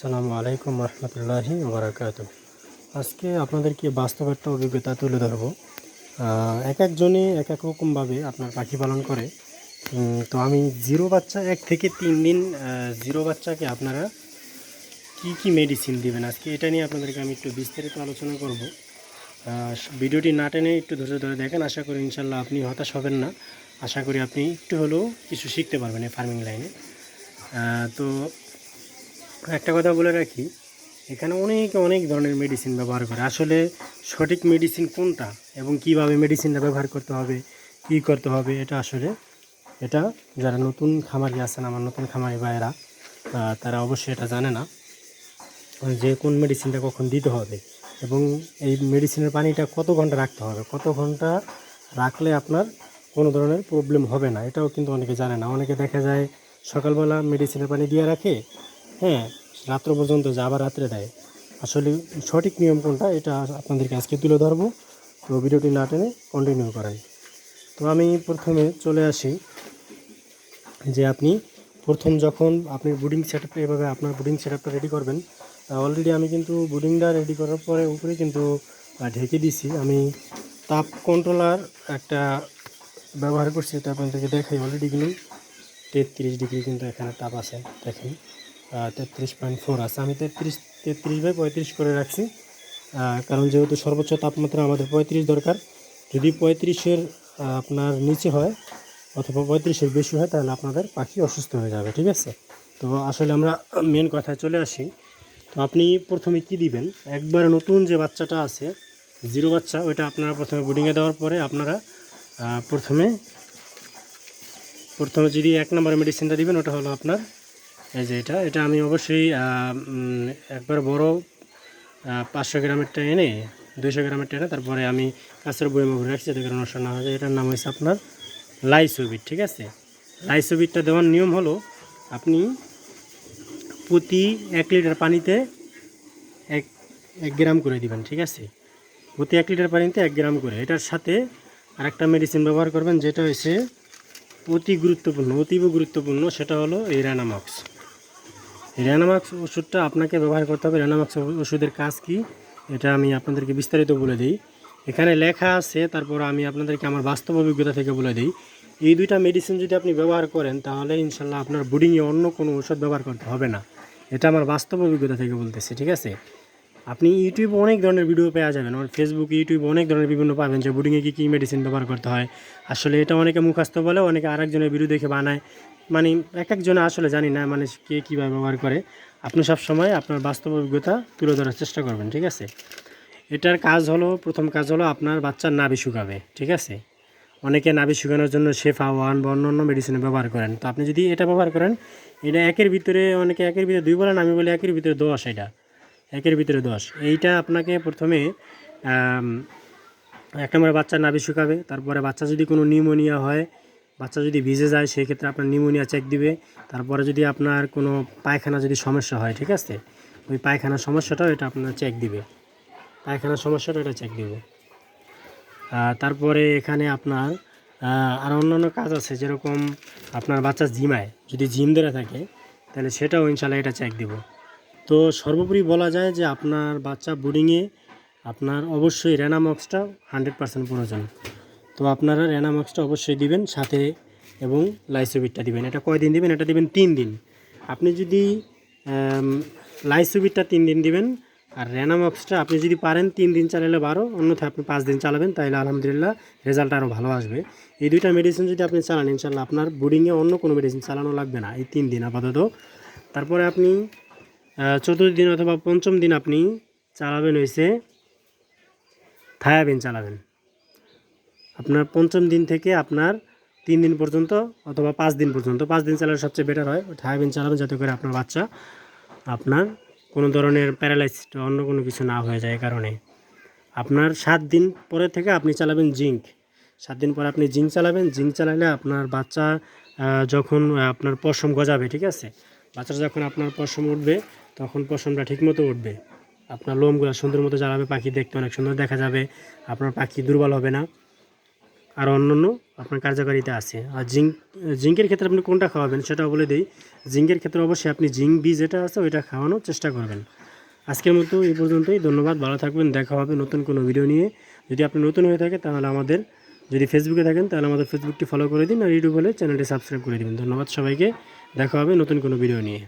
আসসালামু আলাইকুম রহমতুল্লাহি ওবরাকাতুহ। আজকে আপনাদেরকে বাস্তব একটা অভিজ্ঞতা তুলে ধরবো। এক একজনে এক এক রকমভাবে আপনার পাখি পালন করে। তো আমি জিরো বাচ্চা 1 থেকে 3 দিন জিরো বাচ্চাকে আপনারা কি কি মেডিসিন দিবেন, আজকে এটা নিয়ে আপনাদেরকে আমি একটু বিস্তারিত আলোচনা করব। ভিডিওটি না টেনে একটু ধৈর্য ধরে দেখেন, আশা করি ইনশাল্লাহ আপনি হতাশ হবেন না। আশা করি আপনি একটু হলেও কিছু শিখতে পারবেন এই ফার্মিং লাইনে। তো একটা কথা বলে রাখি, এখানে অনেক ধরনের মেডিসিন ব্যবহার করে। আসলে সঠিক মেডিসিন কোনটা এবং কিভাবে মেডিসিনটা ব্যবহার করতে হবে, কী করতে হবে, এটা যারা নতুন খামারি আছেন, আমার নতুন খামারি ভাইয়েরা, তারা অবশ্যই এটা জানে না যে কোন মেডিসিনটা কখন দিতে হবে এবং এই মেডিসিনের পানিটা কত ঘন্টা রাখতে হবে, কত ঘন্টা রাখলে আপনার কোনো ধরনের প্রবলেম হবে না, এটাও কিন্তু অনেকে জানে না। অনেকে দেখা যায় সকালবেলা মেডিসিনের পানি দিয়ে রাখে, হ্যাঁ, রাত্র পর্যন্ত যা আবার রাত্রে দেয়। আসলে সঠিক নিয়ম কোনটা এটা আপনাদেরকে আজকে তুলে ধরবো। তো ভিডিওটি না টেনে কন্টিনিউ করেন। তো আমি প্রথমে চলে আসি যে আপনি যখন আপনি বুডিং সেট আপটা এভাবে আপনার বুডিং সেট আপটা রেডি করবেন। অলরেডি আমি কিন্তু বুডিংটা রেডি করার পরে উপরে কিন্তু ঢেকে দিছি। আমি তাপ কন্ট্রোলার একটা ব্যবহার করছি, এটা আপনাদেরকে দেখাই। অলরেডি কিন্তু 33 ডিগ্রি কিন্তু এখানে তাপ আছে, দেখেন 33.4 আছে। আমি 33/35 করে রাখছি, কারণ যেহেতু সর্বোচ্চ তাপমাত্রা আমাদের 35 দরকার। যদি 35-এর আপনার নিচে হয় অথবা 35-এর বেশি হয় তাহলে আপনাদের পাখি অসুস্থ হয়ে যাবে, ঠিক আছে। তো আসলে আমরা মেন কথায় চলে আসি। তো আপনি প্রথমে কি দিবেন, একবার নতুন যে বাচ্চাটা আছে জিরো বাচ্চা, ওইটা আপনারা প্রথমে বোর্ডিংয়ে দেওয়ার পরে আপনারা প্রথমে যদি 1 নম্বর মেডিসিনটা দিবেন, ওটা হলো আপনার এই যে এটা আমি অবশ্যই একবার বড় 500 গ্রামেরটা এনে 200 গ্রামেরটা এনে তারপরে আমি কাছের বইমে ভরে রাখছি যাতে করে নষ্ট না হয়ে যায়। এটার নাম হয়েছে আপনার লাইসোবিট, ঠিক আছে। লাইসোবিটটা দেওয়ার নিয়ম হলো আপনি প্রতি 1 লিটার পানিতে এক 1 গ্রাম করে দিবেন, ঠিক আছে। প্রতি 1 লিটার পানিতে 1 গ্রাম করে। এটার সাথে আরেকটা মেডিসিন ব্যবহার করবেন যেটা হচ্ছে অতীব গুরুত্বপূর্ণ, সেটা হলো এই রেনামক্স। রেনামক্স ওষুধটা আপনাকে ব্যবহার করতে হবে। রেনামক্স ওষুধের কাজ কি এটা আমি আপনাদেরকে বিস্তারিত বলে দিই। এখানে লেখা আছে, তারপর আমি আপনাদেরকে আমার বাস্তব অভিজ্ঞতা থেকে বলে দিই। এই দুইটা মেডিসিন যদি আপনি ব্যবহার করেন তাহলে ইনশাল্লাহ আপনার বুডিংয়ে অন্য কোনো ওষুধ ব্যবহার করতে হবে না। এটা আমার বাস্তব অভিজ্ঞতা থেকে বলতেছি, ঠিক আছে। আপনি ইউটিউবে অনেক ধরনের ভিডিও পেয়ে যাবেন, আমার ফেসবুক ইউটিউবে অনেক ধরনের বিভিন্ন পাবেন যে বুডিংয়ে কী মেডিসিন ব্যবহার করতে হয়। আসলে এটা অনেকে মুখস্থ বলে, অনেকে আরেকজনের ভিডিও দেখে বানায়, মানে এক একজনে আসলে জানি না মানে কে কীভাবে ব্যবহার করে। আপনি সবসময় আপনার বাস্তব অভিজ্ঞতা তুলে ধরার চেষ্টা করবেন, ঠিক আছে। এটার কাজ হলো, প্রথম কাজ হলো আপনার বাচ্চার নাভি শুকাবে, ঠিক আছে। অনেকে নাভি শুকানোর জন্য শেফা ওয়ান বা অন্য মেডিসিন ব্যবহার করেন। তো আপনি যদি এটা ব্যবহার করেন, এটা একের ভিতরে, অনেকে একের ভিতরে 2 বলেন, আমি বলি একের ভিতরে 10। এটা একের ভিতরে 10। এইটা আপনাকে প্রথমে 1 নম্বরে বাচ্চার নাভি শুকাবে। তারপরে বাচ্চা যদি কোনো নিউমোনিয়া হয়, বাচ্চা যদি ভিজে যায়, সেই ক্ষেত্রে আপনার নিউমোনিয়া চেক দিবে। তারপরে যদি আপনার কোনো পায়খানা যদি সমস্যা হয়, ঠিক আছে, ওই পায়খানার সমস্যাটাও এটা আপনার চেক দিবে, পায়খানার সমস্যাটা এটা চেক দিবে। তারপরে এখানে আপনার আর অন্যান্য কাজ আছে, যেরকম আপনার বাচ্চা জিমায়, যদি জিম ধরে থাকে তাহলে সেটাও ইনশাল্লাহ এটা চেক দিব। তো সর্বোপরি বলা যায় যে আপনার বাচ্চা বুডিংয়ে আপনার অবশ্যই রেনামক্সটা 100% প্রয়োজন। তো আপনারা রেনামক্সটা অবশ্যই দিবেন সাথে, এবং লাইসোবিটটা দিবেন। এটা কয়দিন দিবেন, এটা দিবেন 3 দিন। আপনি যদি লাইসোবিটটা 3 দিন দিবেন, আর রেনামক্সটা আপনি যদি পারেন 3 দিন চালালে 12, অন্যথায় আপনি 5 দিন চালাবেন, তাহলে আলহামদুলিল্লাহ রেজাল্ট আরও ভালো আসবে। এই দুইটা মেডিসিন যদি আপনি চালান ইনশাল্লাহ আপনার বুডিংয়ে অন্য কোনো মেডিসিন চালানো লাগবে না এই 3 দিন আপাতত। তারপরে আপনি 4র্থ দিন অথবা 5ম দিন আপনি চালাবেন হয়েছে থায়াবিন চালাবেন। আপনার 5ম দিন থেকে আপনার 3 দিন পর্যন্ত অথবা 5 দিন পর্যন্ত, 5 দিন চালালে সবচেয়ে বেটার হয়। থায়াবিন চালাবেন যাতে করে আপনার বাচ্চা আপনার কোনো ধরনের প্যারালাইসিস অন্য কোনো কিছু না হয়ে যায়। কারণে আপনার 7 দিন পরে থেকে আপনি চালাবেন জিঙ্ক। 7 দিন পরে আপনি জিঙ্ক চালাবেন। জিঙ্ক চালালে আপনার বাচ্চা যখন আপনার পশম গজাবে, ঠিক আছে, বাচ্চা যখন আপনার পশম উঠবে তখন পশমটা ঠিকমতো উঠবে, আপনার লোমগুলো সুন্দর মতো জ্বালাবে, পাখি দেখতে অনেক সুন্দর দেখা যাবে, আপনার পাখি দুর্বল হবে না। আর অন্যান্য আপনার কার্যকারিতা আছে। আর জিঙ্কের ক্ষেত্রে আপনি কোনটা খাওয়াবেন সেটাও বলে দিই। জিঙ্কের ক্ষেত্রে অবশ্যই আপনি জিঙ্ক বি যেটা আছে ওইটা খাওয়ানোর চেষ্টা করবেন। আজকের মতো এই পর্যন্তই। ধন্যবাদ, ভালো থাকবেন। দেখা হবে নতুন কোনো ভিডিও নিয়ে। যদি আপনি নতুন হয়ে থাকে তাহলে আমাদের, যদি ফেসবুকে থাকেন তাহলে আমাদের ফেসবুকটি ফলো করে দিন, আর ইউটিউব হলে চ্যানেলটি সাবস্ক্রাইব করে দিন। ধন্যবাদ সবাইকে, দেখা হবে নতুন কোনো ভিডিও নিয়ে।